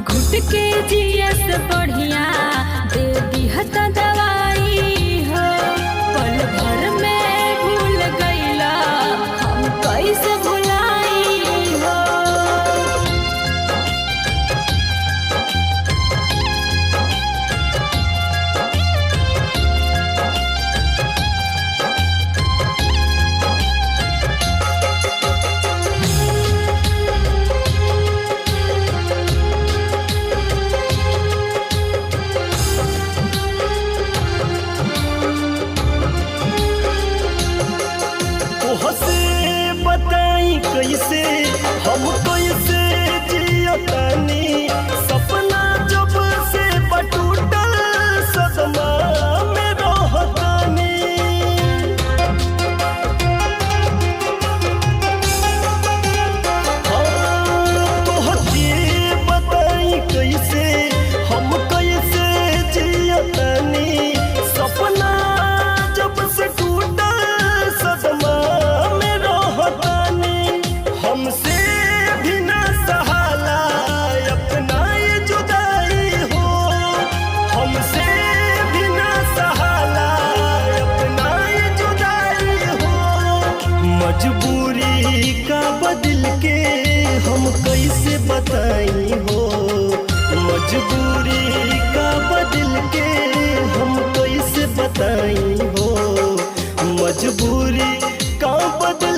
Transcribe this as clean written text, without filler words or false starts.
घुट के जियस बढ़िया दे दिहत दवाई हो। पल भर में भूल गईला हम कैसे भुलाई हो। बताई कैसे हम कैसे जियतानी सपना जब से बटूटल सदमा में रहतानी। तोहके बताई कैसे हम कैसे जियतानी सपना जब से टूटल सदमा हमसे भी ना सहाला अपना ये जुदाई हो। हमसे भी ना सहाला अपना ये जुदाई हो। मजबूरी का बदल के हम कैसे बताई हो। मजबूरी का बदल के हम कैसे बताई हो। मजबूरी का बदल